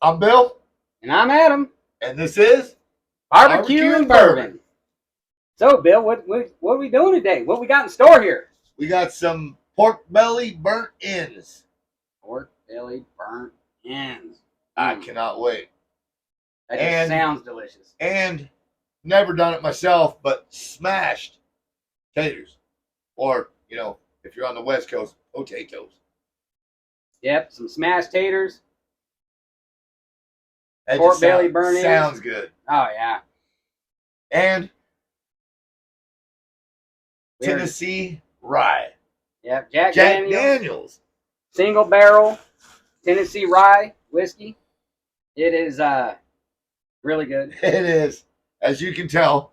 I'm Bill. And I'm Adam. And this is Barbecue and Bourbon. So, Bill, what are we doing today? What we got in store here? We got some pork belly burnt ends. Pork belly burnt ends. I cannot wait. That just sounds delicious. And never done it myself, but smashed taters. Or, if you're on the West Coast, potatoes. Yep, some smashed taters. That pork belly burnt ends. Sounds good. Oh, yeah. And Tennessee rye. Yep, Jack Daniels. Single barrel Tennessee rye whiskey. It is really good. It is. As you can tell,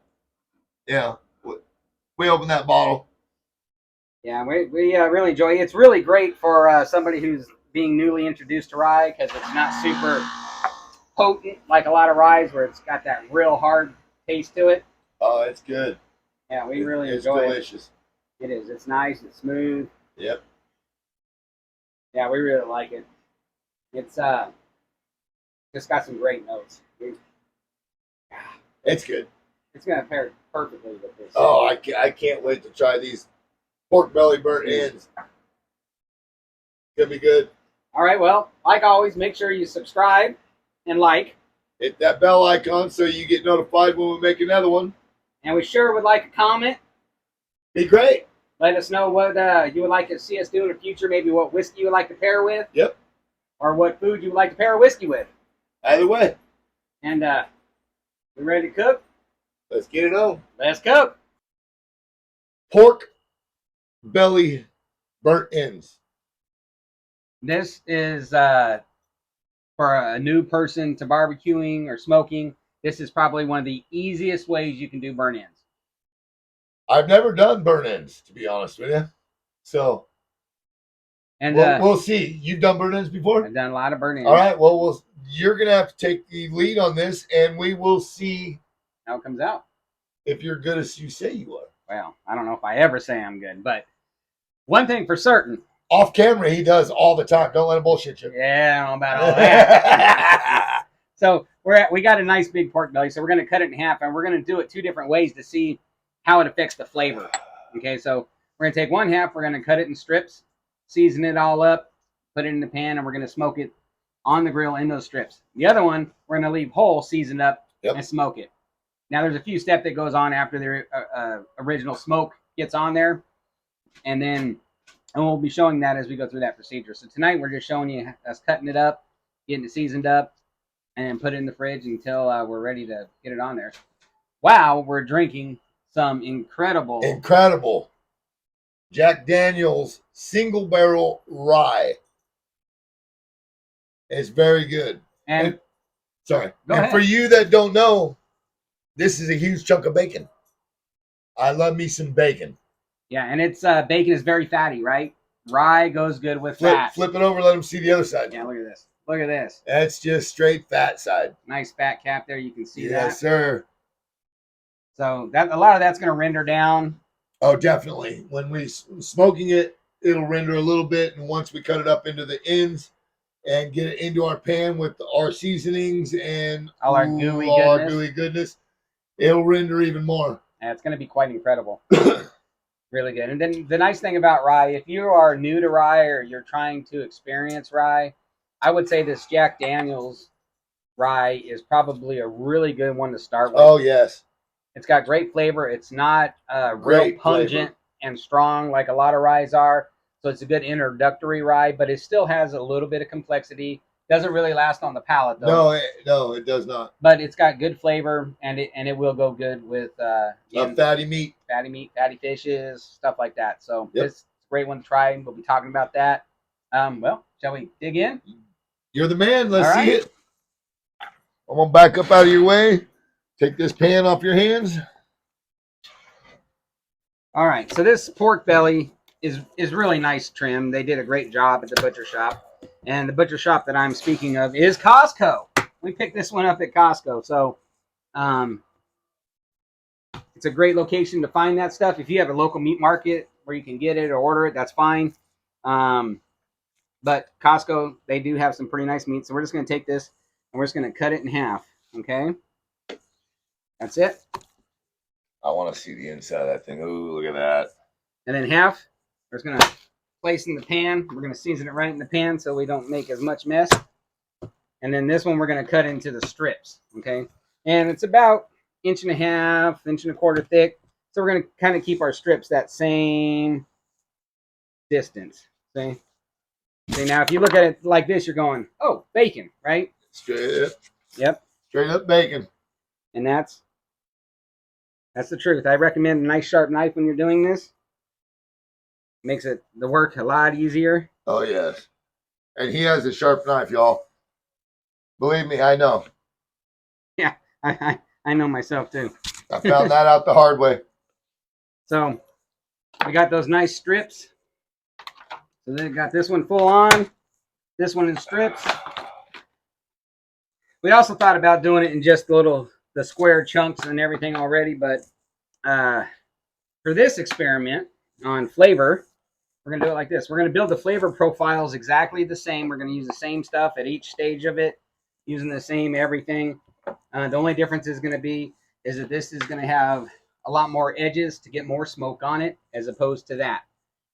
we opened that bottle. Yeah, we really enjoy it. It's really great for somebody who's being newly introduced to rye because it's not super potent like a lot of ryes where it's got that real hard taste to it. Oh, it's good. Yeah, we really enjoy it. It's delicious. It is. It's nice. It's smooth. Yep. Yeah, we really like it. It's just got some great notes. It's good. It's going to pair perfectly with this. Oh, I can't wait to try these pork belly burnt ends. Gonna be good. All right, well, like always, make sure you subscribe and like. Hit that bell icon so you get notified when we make another one. And we sure would like a comment. Be great. Let us know what you would like to see us do in the future. Maybe what whiskey you would like to pair with. Yep. Or what food you would like to pair a whiskey with. Either way. And we ready to cook? Let's get it on. Let's cook. Pork belly burnt ends. This is for a new person to barbecuing or smoking. This is probably one of the easiest ways you can do burnt ends. I've never done burnt ends, to be honest with you. So, and we'll see. You've done burnt ends before? I've done a lot of burnt ends. All right. Well, you're going to have to take the lead on this, and we will see how it comes out. If you're good as you say you are. Well, I don't know if I ever say I'm good, but one thing for certain. Off camera, he does all the time. Don't let him bullshit you. Yeah, I don't know about all that. So we got a nice big pork belly, so we're going to cut it in half, and we're going to do it two different ways to see how it affects the flavor. Okay, so we're going to take one half, we're going to cut it in strips, season it all up, put it in the pan, and we're going to smoke it on the grill in those strips. The other one, we're going to leave whole, seasoned up, and smoke it. Now, there's a few steps that goes on after the original smoke gets on there, and we'll be showing that as we go through that procedure. So tonight, we're just showing you us cutting it up, getting it seasoned up, and put it in the fridge until we're ready to get it on there. Wow, we're drinking some incredible Jack Daniels single barrel rye. It's very good. And for you that don't know, this is a huge chunk of bacon. I love me some bacon. Yeah, and it's bacon is very fatty, right? Rye goes good with fat. Flip it over, let them see the other side. Yeah, look at this. Look at this. That's just straight fat side. Nice fat cap there. You can see that. Yes, sir. So a lot of that's going to render down. Oh, definitely. When we smoking it, it'll render a little bit, and once we cut it up into the ends and get it into our pan with our seasonings and all our gooey goodness, it'll render even more. Yeah, it's going to be quite incredible. Really good. And then the nice thing about rye, if you are new to rye or you're trying to experience rye, I would say this Jack Daniels rye is probably a really good one to start with. Oh, yes. It's got great flavor. It's not real pungent and strong like a lot of ryes are. So it's a good introductory rye, but it still has a little bit of complexity. Doesn't really last on the palate, though. No, it does not. But it's got good flavor, and it will go good with fatty meat, fatty fishes, stuff like that. So It's a great one to try. We'll be talking about that. Well, shall we dig in? You're the man. Let's see it. I'm gonna back up out of your way. Take this pan off your hands. All right. So this pork belly is really nice trim. They did a great job at the butcher shop. And the butcher shop that I'm speaking of is Costco. We picked this one up at Costco. So it's a great location to find that stuff. If you have a local meat market where you can get it or order it, that's fine. But Costco, they do have some pretty nice meat. So we're just going to take this we're just going to cut it in half. Okay, that's it. I want to see the inside of that thing. Ooh, look at that. And then half, we're just going to place in the pan. We're going to season it right in the pan so we don't make as much mess. And then this one we're going to cut into the strips. Okay, and it's about 1.5 inches, 1.25 thick. So we're going to kind of keep our strips that same distance. See? See, now if you look at it like this, you're going, oh, bacon, right? Straight up. Yep. Straight up bacon. And that's the truth. I recommend a nice sharp knife when you're doing this. Makes it the work a lot easier. Oh, yes. And he has a sharp knife, y'all. Believe me, I know. Yeah, I know myself too. I found that out the hard way. So we got those nice strips. So then got this one full on, this one in strips. We also thought about doing it in just the square chunks and everything already, but for this experiment on flavor, we're going to do it like this. We're going to build the flavor profiles exactly the same. We're going to use the same stuff at each stage of it, using the same everything. The only difference is going to be is that this is going to have a lot more edges to get more smoke on it as opposed to that.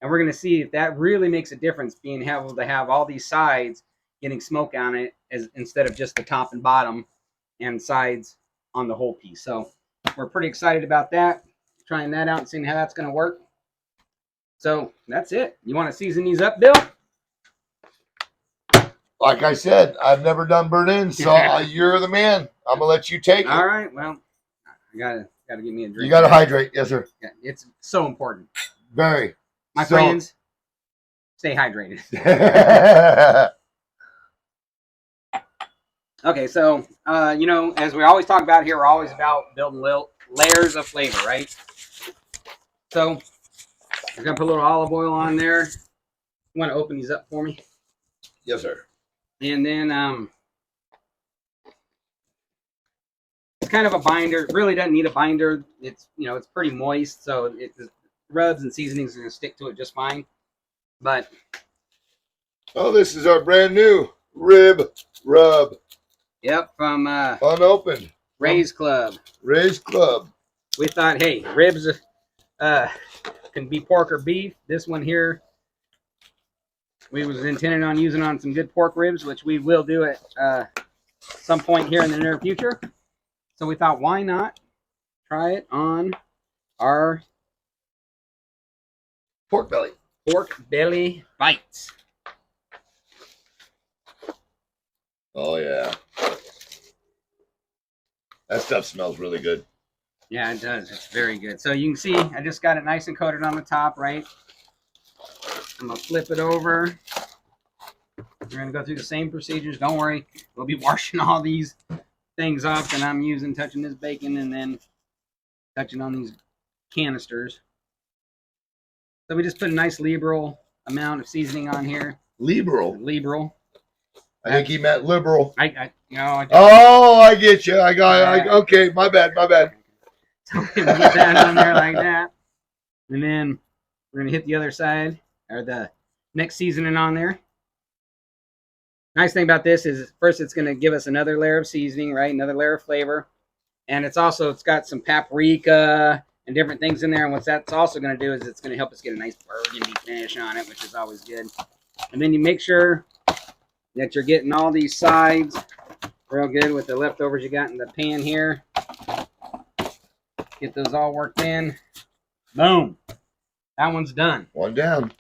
And we're going to see if that really makes a difference, being able to have all these sides getting smoke on it instead of just the top and bottom and sides on the whole piece. So we're pretty excited about that, trying that out and seeing how that's going to work. So that's it. You want to season these up, Bill? Like I said, I've never done burn-ins, so you're the man. I'm gonna let you take it. All right. Well, I gotta get me a drink. You gotta hydrate, yes, sir. Yeah, it's so important. Very. My friends, stay hydrated. Okay, so as we always talk about here, we're always about building layers of flavor, right? So we're gonna put a little olive oil on there. You want to open these up for me? Yes, sir. And then it's kind of a binder. It really doesn't need a binder. It's it's pretty moist, so the rubs and seasonings are gonna stick to it just fine. But this is our brand new rib rub. Yep, from unopened Ray's Club. Ray's Club. We thought, hey, ribs can be pork or beef. This one here, we was intending on using on some good pork ribs, which we will do at some point here in the near future. So we thought, why not try it on our pork belly bites. Oh, yeah. That stuff smells really good. Yeah, it does. It's very good. So you can see I just got it nice and coated on the top, right? I'm going to flip it over. We're going to go through the same procedures. Don't worry. We'll be washing all these things off, and I'm touching this bacon and then touching on these canisters. So we just put a nice liberal amount of seasoning on here. Liberal? Liberal. I think he meant liberal. I get you. Okay, my bad. So we're going to get that on there like that. And then we're going to hit the other side, or the next seasoning on there. Nice thing about this is, first, it's going to give us another layer of seasoning, right? Another layer of flavor. And it's got some paprika and different things in there. And what that's also going to do is it's going to help us get a nice burgundy finish on it, which is always good. And then you make sure that you're getting all these sides real good with the leftovers you got in the pan here. Get those all worked in. Boom. That one's done. One down.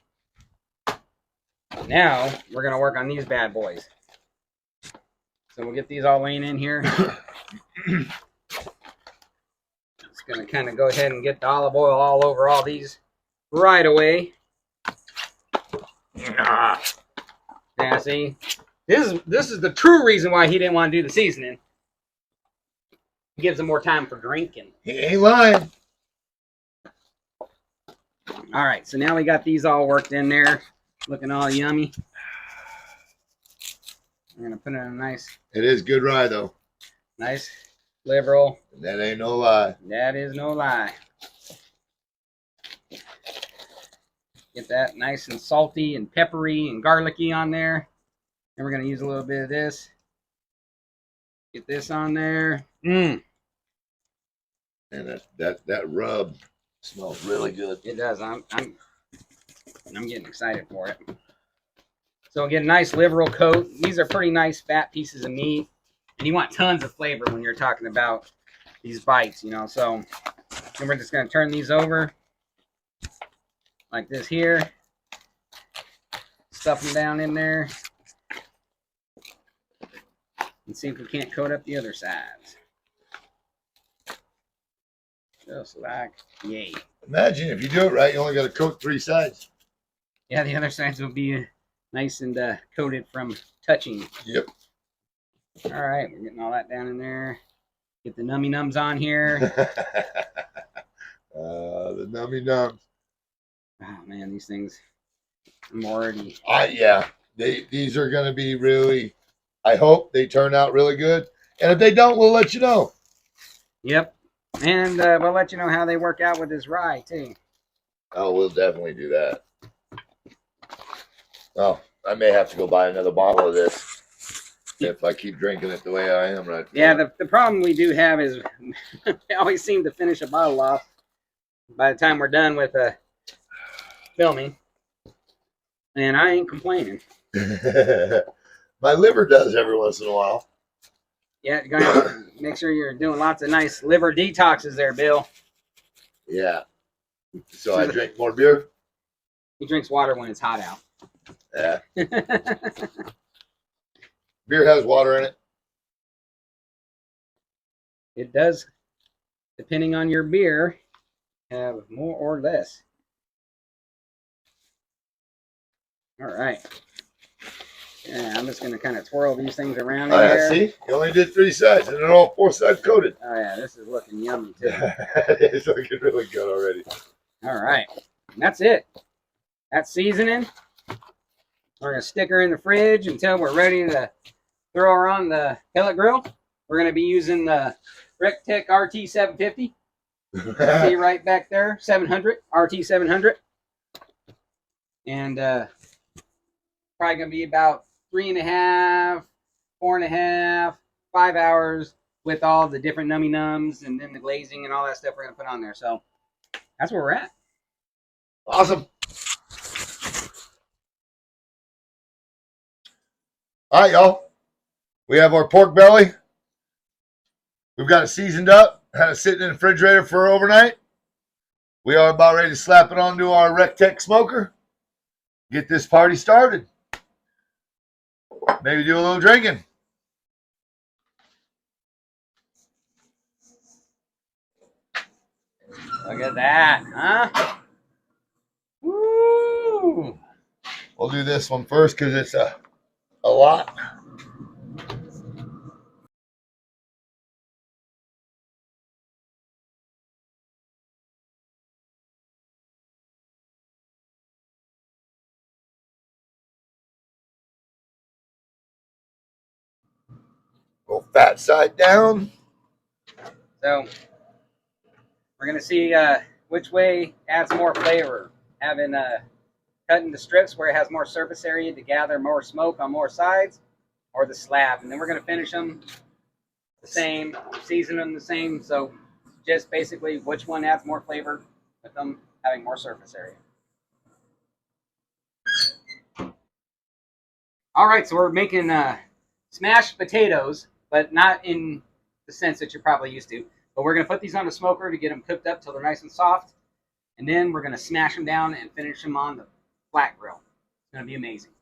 Now we're going to work on these bad boys. So we'll get these all laying in here. Just going to kind of go ahead and get the olive oil all over all these right away. Yeah, see? This is the true reason why he didn't want to do the seasoning. It gives him more time for drinking. He ain't lying. All right, so now we got these all worked in there, looking all yummy. We're gonna put in a nice. It is good rye though. Nice liberal. That ain't no lie. That is no lie. Get that nice and salty and peppery and garlicky on there. And we're gonna use a little bit of this. Get this on there. And that rub smells really good. It does. I'm getting excited for it. So get a nice liberal coat. These are pretty nice fat pieces of meat, and you want tons of flavor when you're talking about these bites, you know. So then we're just gonna turn these over like this here. Stuff them down in there, and see if we can't coat up the other sides. Just like yay. Imagine if you do it right, you only got to coat 3 sides. Yeah, the other sides will be nice and coated from touching. Yep. All right, we're getting all that down in there. Get the nummy nums on here. The nummy nums. Oh man, these things. I'm already. Yeah, these are going to be really. I hope they turn out really good, and if they don't, we'll let you know. Yep, and we'll let you know how they work out with this rye too. Oh, we'll definitely do that. Oh, I may have to go buy another bottle of this if I keep drinking it the way I am right now. Yeah, the problem we do have is we always seem to finish a bottle off by the time we're done with filming, and I ain't complaining. My liver does every once in a while. Yeah, you're gonna have to make sure you're doing lots of nice liver detoxes there, Bill. Yeah. So I drink more beer. He drinks water when it's hot out. Yeah. Beer has water in it. It does, depending on your beer, have more or less. All right. Yeah, I'm just going to kind of twirl these things around Oh, yeah, here. see? You only did 3 sides, and they're all 4 sides coated. Oh, yeah, this is looking yummy, too. It's looking really good already. All right. And that's it. That's seasoning. We're going to stick her in the fridge until we're ready to throw her on the pellet grill. We're going to be using the Rectech RT 750. See right back there, 700, RT 700. And probably going to be about 3.5, 4.5, 5 hours with all the different nummy nums and then the glazing and all that stuff we're going to put on there. So that's where we're at. Awesome. All right, y'all. We have our pork belly. We've got it seasoned up. Had it sitting in the refrigerator for overnight. We are about ready to slap it onto our Rectech smoker. Get this party started. Maybe do a little drinking. Look at that, huh? Woo! We'll do this one first because it's a lot. Go fat side down. So we're going to see which way adds more flavor. Having cutting the strips where it has more surface area to gather more smoke on more sides, or the slab. And then we're going to finish them the same, season them the same. So just basically which one adds more flavor with them having more surface area. All right, so we're making smashed potatoes, but not in the sense that you're probably used to. But we're going to put these on the smoker to get them cooked up till they're nice and soft. And then we're going to smash them down and finish them on the flat grill. It's going to be amazing.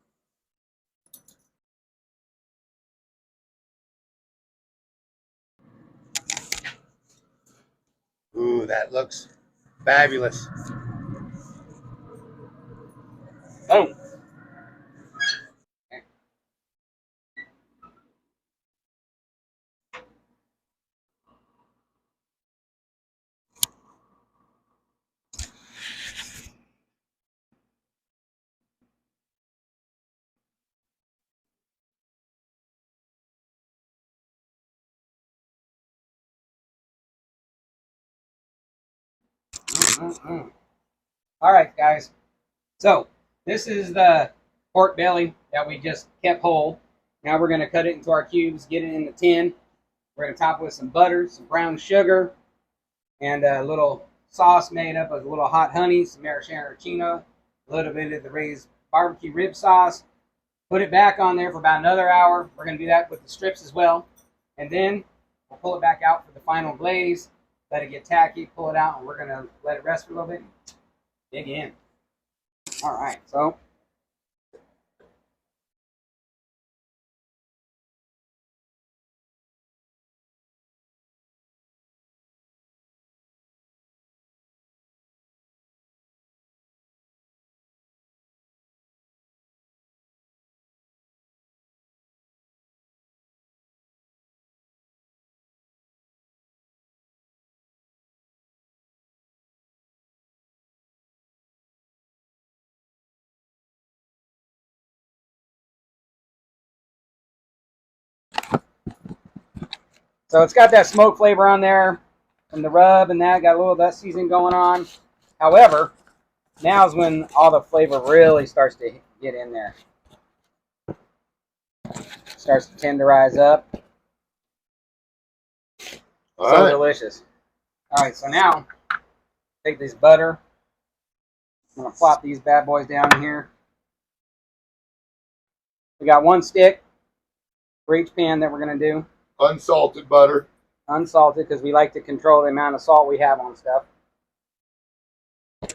Ooh, that looks fabulous. Boom. All right, guys. So this is the pork belly that we just kept whole. Now we're going to cut it into our cubes, get it in the tin, We're going to top it with some butter, some brown sugar, and a little sauce made up of a little hot honey, some maraschino, a little bit of the raised barbecue rib sauce. Put it back on there for about another hour. We're going to do that with the strips as well. And then we'll pull it back out for the final glaze. Let it get tacky, pull it out, and we're going to let it rest for a little bit. Dig in. All right, so it's got that smoke flavor on there from the rub and that. Got a little of that seasoning going on. However, now is when all the flavor really starts to get in there. Starts to tenderize up. So delicious. All right, so now take this butter. I'm going to plop these bad boys down here. We got one stick for each pan that we're going to do. Unsalted butter. Unsalted, because we like to control the amount of salt we have on stuff. Okay,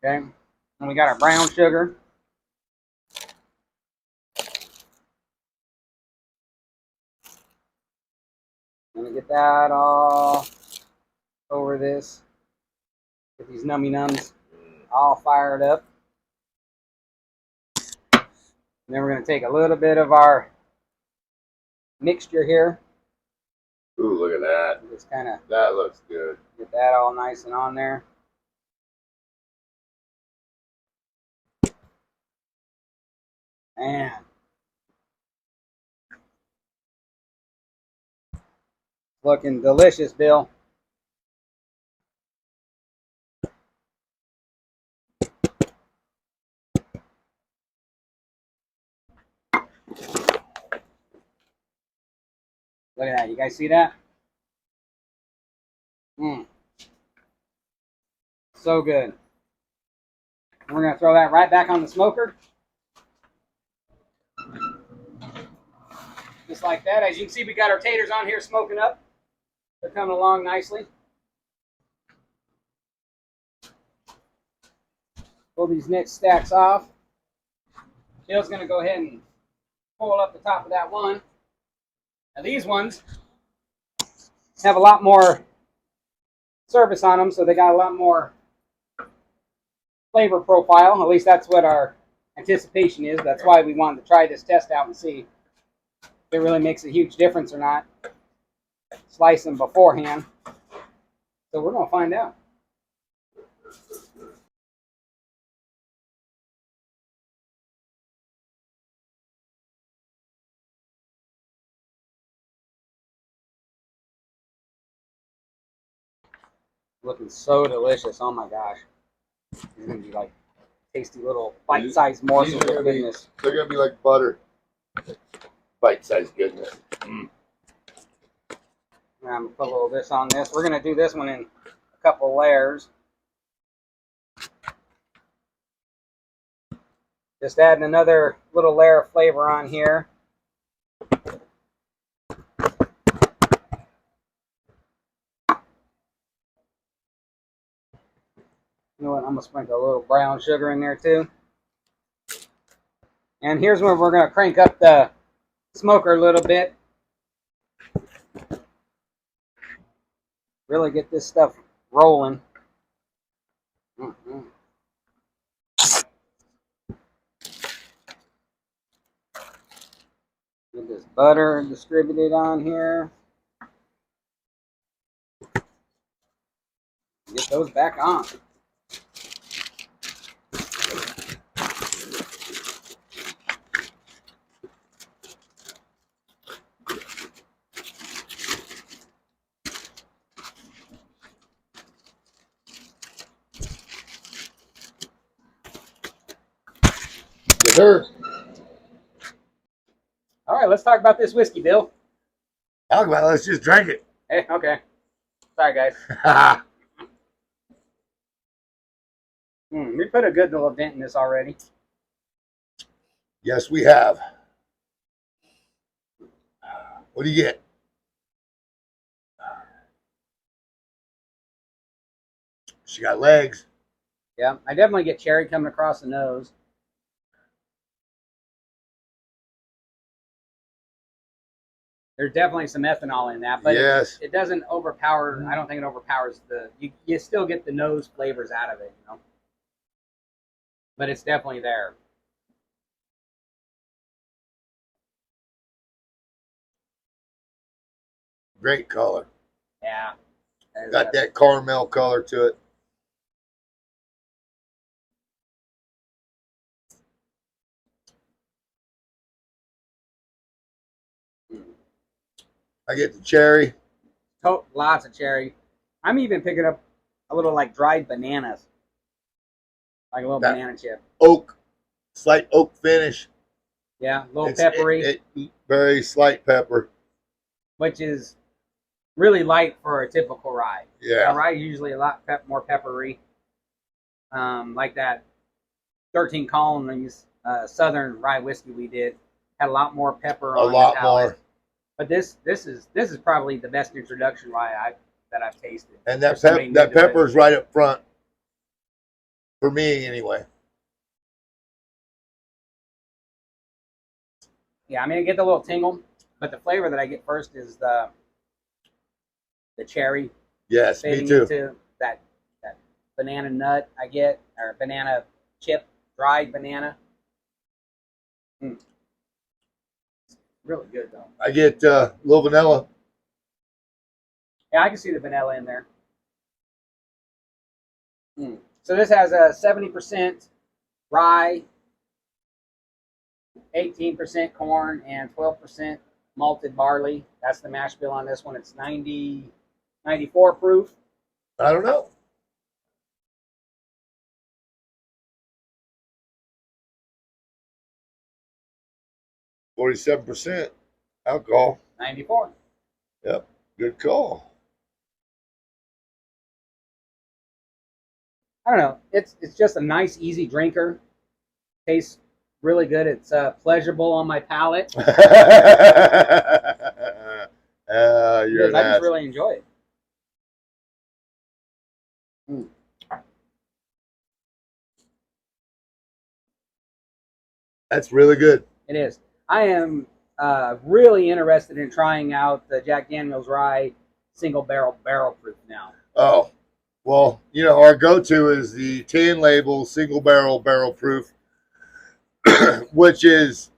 and we got our brown sugar. I'm going to get that all over this. Get these nummy nums all fired up. And then we're going to take a little bit of our mixture here. Ooh, look at that. Just kind of that looks good. Get that all nice and on there. Man. Looking delicious, Bill. Look at that. You guys see that? So good. And we're going to throw that right back on the smoker. Just like that. As you can see, we got our taters on here smoking up. They're coming along nicely. Pull these next stacks off. Bill's going to go ahead and pull up the top of that one. Now these ones have a lot more service on them, so they got a lot more flavor profile. At least that's what our anticipation is. That's why we wanted to try this test out and see if it really makes a huge difference or not. Slice them beforehand. So we're going to find out. Looking so delicious. Oh my gosh. It's going to be like tasty little bite-sized morsels of goodness. They're going to be like butter. Bite-sized goodness. I'm going to put a little of this on this. We're going to do this one in a couple layers. Just adding another little layer of flavor on here. You know what? I'm going to sprinkle a little brown sugar in there too. And here's where we're going to crank up the smoker a little bit. Really get this stuff rolling. Get this butter distributed on here. Get those back on. Sure. All right, let's talk about this whiskey, Bill. Talk about it. Let's just drink it. Hey, okay. Sorry, guys. We put a good little dent in this already. Yes, we have. What do you get? She got legs. Yeah, I definitely get cherry coming across the nose. There's definitely some ethanol in that, but yes, it doesn't overpower. I don't think it overpowers the. You still get the nose flavors out of it, you know. But it's definitely there. great color. Yeah. Got that caramel color to it. I get the cherry. Lots of cherry. I'm even picking up a little like dried bananas, like a little banana chip. Oak, slight oak finish. Yeah, a little peppery. Very slight pepper. Which is really light for a typical rye. Yeah. Rye usually a lot more peppery. Like that 13 colonies southern rye whiskey we did had a lot more pepper on a lot the palate. More. But this is probably the best introduction rye that I've tasted. And that pepper's right up front for me anyway. Yeah, I mean I get the little tingle, but the flavor that I get first is the cherry. Yes, me too. Into that banana nut I get, or banana chip, dried banana. Really good though. I get a little vanilla. Yeah, I can see the vanilla in there. So this has a 70% rye, 18% corn, and 12% malted barley. That's the mash bill on this one. It's 94 proof. I don't know. %47 alcohol. 94. Yep, good call. I don't know. It's just a nice, easy drinker. Tastes really good. It's pleasurable on my palate. You're an I ass. just really enjoy it. That's really good. It is. I am really interested in trying out the Jack Daniel's Rye single barrel proof now. Oh, well, you know, our go-to is the tan label single barrel proof, which is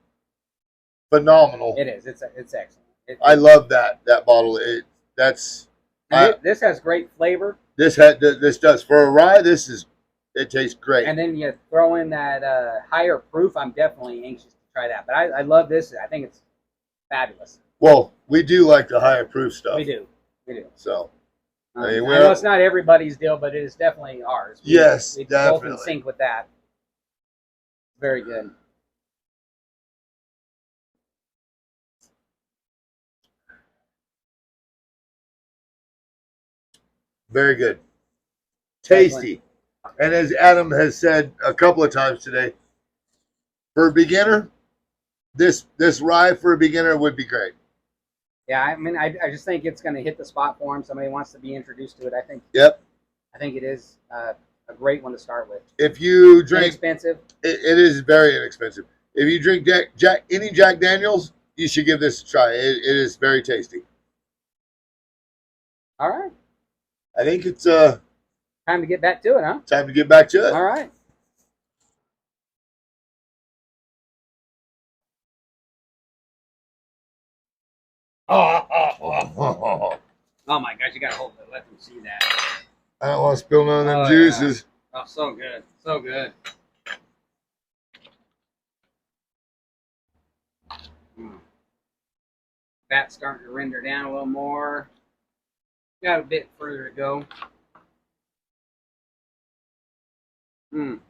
phenomenal. It is. It's excellent. I love that bottle. This has great flavor. This does for a rye. It tastes great. And then you throw in that higher proof. I'm definitely anxious to try that. But I love this. I think it's fabulous. Well, we do like the higher proof stuff. We do. So, I know it's not everybody's deal, but it is definitely ours. Yes, we definitely. both in sync with that. Very good. Very good. Tasty. And as Adam has said a couple of times today, for a beginner, this rye for a beginner would be great. Yeah, I mean, I just think it's going to hit the spot for him. Somebody wants to be introduced to it. I think. Yep. I think it is a great one to start with. If you drink, inexpensive. It is very inexpensive. If you drink any Jack Daniels, you should give this a try. It is very tasty. All right. I think it's time to get back to it, huh? Time to get back to it. All right. Oh my gosh, you gotta hold it. Let them see that. I don't want to spill none of them juices. Yeah. Oh, so good. So good. Fat's starting to render down a little more. Got a bit further to go. You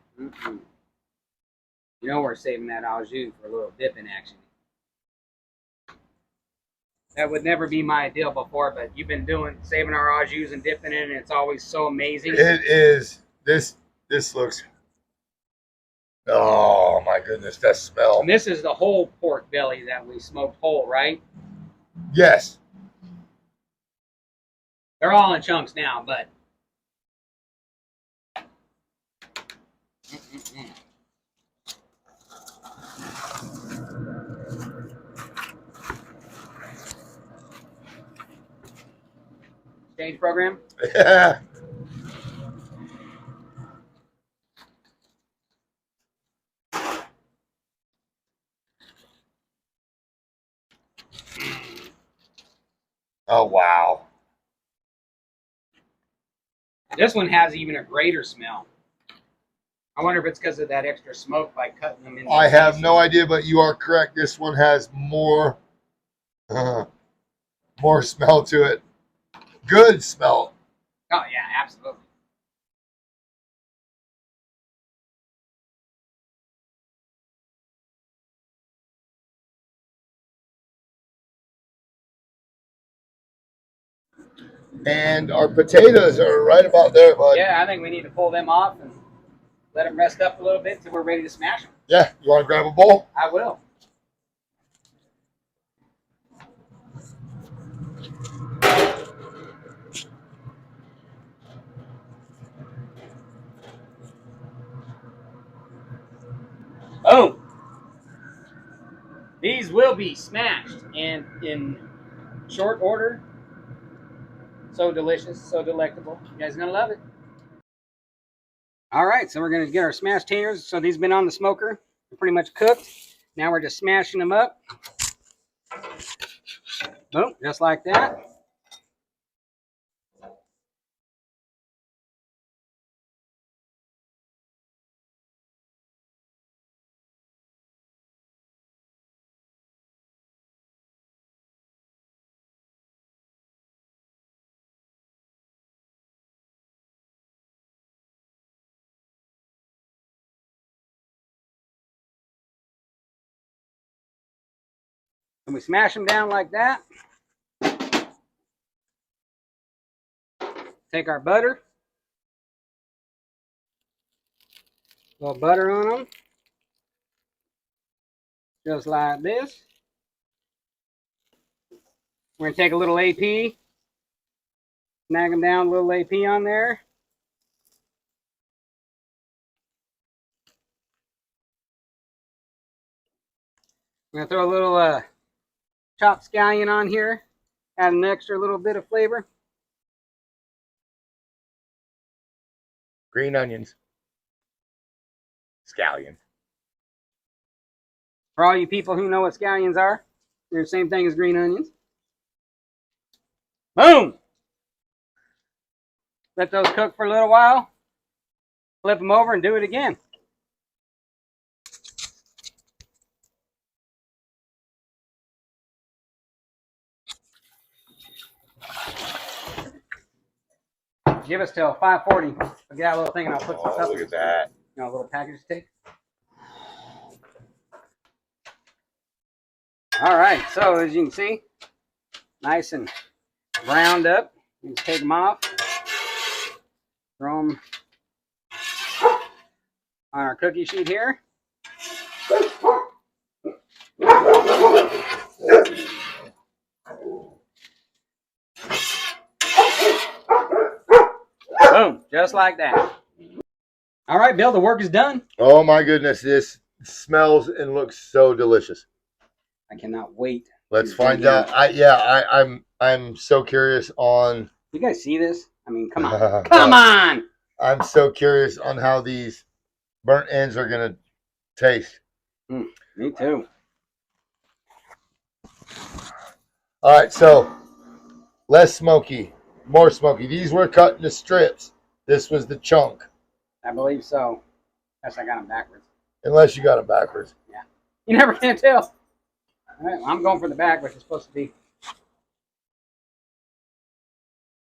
know we're saving that au jus for a little dipping action. That would never be my ideal before, but you've been saving our au jus and dipping it, and it's always so amazing. It is. This looks. Oh my goodness, that smell. And this is the whole pork belly that we smoked whole, right? Yes. They're all in chunks now, but. Stage program? Yeah. Oh, wow. This one has even a greater smell. I wonder if it's because of that extra smoke by cutting them in. I have no idea, but you are correct. This one has more smell to it. Good smell. Oh, yeah, absolutely. And our potatoes are right about there, bud. Yeah, I think we need to pull them off and let them rest up a little bit until we're ready to smash them. Yeah, you want to grab a bowl? I will. Boom. These will be smashed and in short order. So delicious, so delectable. You guys are going to love it. All right, so we're going to get our smashed taters. So these have been on the smoker. They're pretty much cooked. Now we're just smashing them up. Boom, just like that. And we smash them down like that. Take our butter. A little butter on them. Just like this. We're going to take a little AP. Snag them down, a little AP on there. I'm going to throw a little chopped scallion on here. Add an extra little bit of flavor. Green onions. Scallion. For all you people who know what scallions are, they're the same thing as green onions. Boom! Let those cook for a little while. Flip them over and do it again. Give us till 5:40. I'll get out a little thing and I'll put some stuff. Look at that. You know, a little package to take. All right, so as you can see, nice and browned up. You just take them off. Throw them on our cookie sheet here. Boom, just like that. All right, Bill, the work is done. Oh my goodness, this smells and looks so delicious. I cannot wait. Let's find out. I'm so curious on. You guys see this? I mean, come on. Come on! I'm so curious on how these burnt ends are going to taste. Me too. All right, so less smoky, more smoky. These were cut into strips. This was the chunk. I believe so. Unless I got them backwards. Unless you got them backwards. Yeah. You never can tell. All right, well, I'm going for the back, which is supposed to be.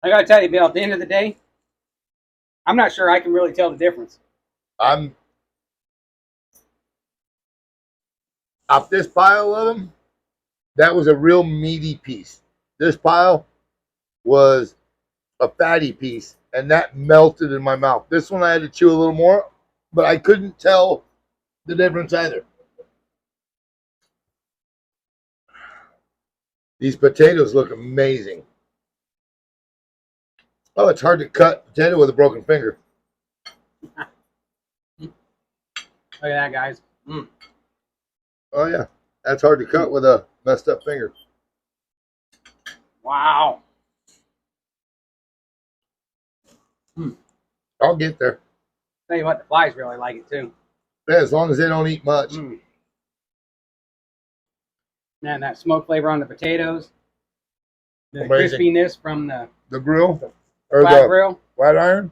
I got to tell you, Bill, at the end of the day, I'm not sure I can really tell the difference. I'm off this pile of them. That was a real meaty piece. This pile was a fatty piece, and that melted in my mouth. This one I had to chew a little more, but I couldn't tell the difference either. These potatoes look amazing. Oh, it's hard to cut potato with a broken finger. Look at that, guys. Mm. Oh, yeah. That's hard to cut with a messed up finger. Wow. I'll get there. Tell you what, the flies really like it too. Yeah, as long as they don't eat much. Man, that smoke flavor on the potatoes. The Amazing. crispiness from The grill? The Or flat the grill. flat iron?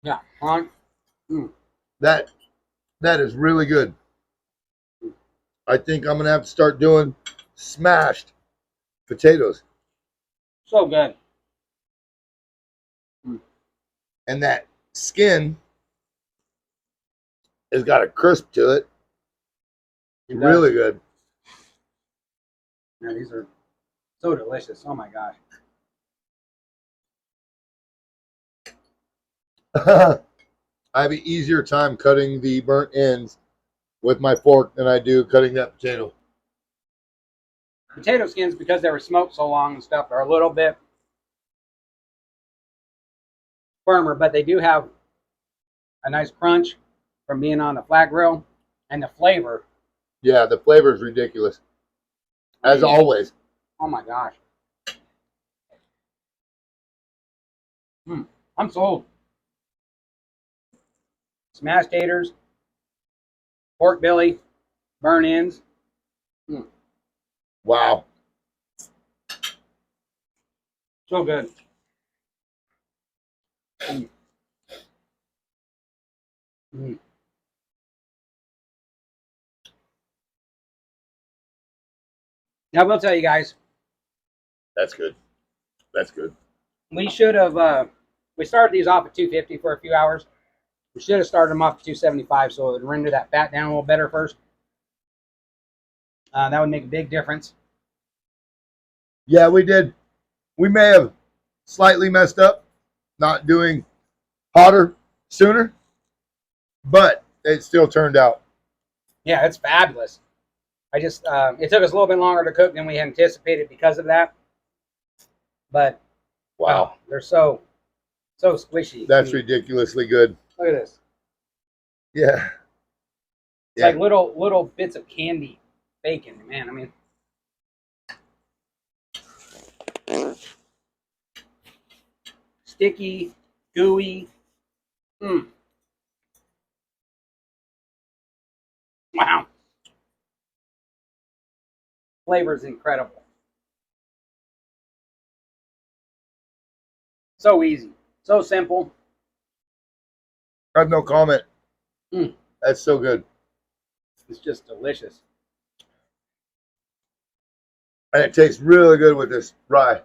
Yeah. On. That is really good. I think I'm going to have to start doing smashed potatoes. So good. And that skin has got a crisp to it. Really good. Yeah, these are so delicious. Oh my gosh. I have an easier time cutting the burnt ends with my fork than I do cutting that potato. Potato skins, because they were smoked so long and stuff, are a little bit firmer, but they do have a nice crunch from being on the flat grill, and the flavor. Yeah, the flavor is ridiculous. As always. Oh my gosh. I'm sold. Smashed taters, pork belly, burn ends. Wow. So good. Now, I will tell you guys. That's good. That's good. We should have, we started these off at 250 for a few hours. We should have started them off at 275 so it would render that fat down a little better first. That would make a big difference. Yeah, we did. We may have slightly messed up not doing hotter sooner, but it still turned out. Yeah, it's fabulous. I just, it took us a little bit longer to cook than we anticipated because of that. But, wow, they're so squishy. That's ridiculously good. Look at this. Yeah. It's like little bits of candy bacon, man. I mean, sticky, gooey. Wow. Flavor is incredible. So easy. So simple. I have no comment. That's so good. It's just delicious. And it tastes really good with this rye.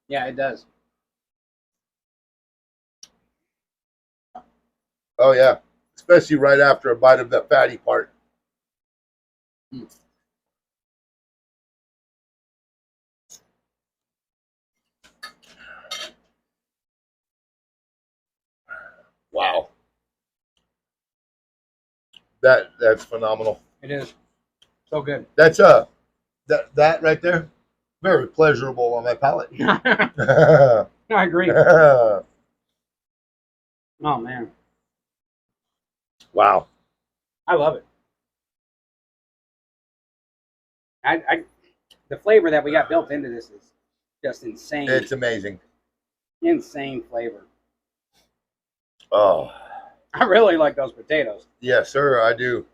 Yeah, it does. Oh, yeah. Especially right after a bite of the fatty part. Wow. That's phenomenal. It is. So good. That's that right there, very pleasurable on my palate. I agree. Oh man. Wow. I love it. The flavor that we got built into this is just insane. It's amazing. Insane flavor. Oh. I really like those potatoes. Yes, sir, I do.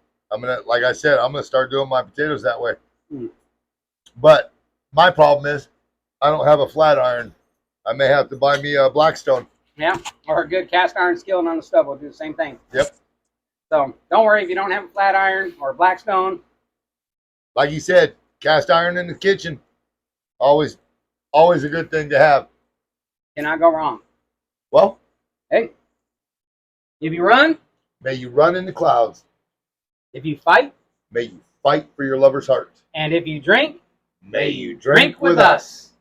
Like I said, I'm gonna start doing my potatoes that way. But my problem is I don't have a flat iron. I may have to buy me a Blackstone. Yeah, or a good cast iron skillet on the stove will do the same thing. Yep. So don't worry if you don't have a flat iron or a Blackstone. Like you said, cast iron in the kitchen. Always a good thing to have. Cannot go wrong. Well, hey, if you run, may you run in the clouds. If you fight, may you fight for your lover's heart. and if you drink, May you drink with us.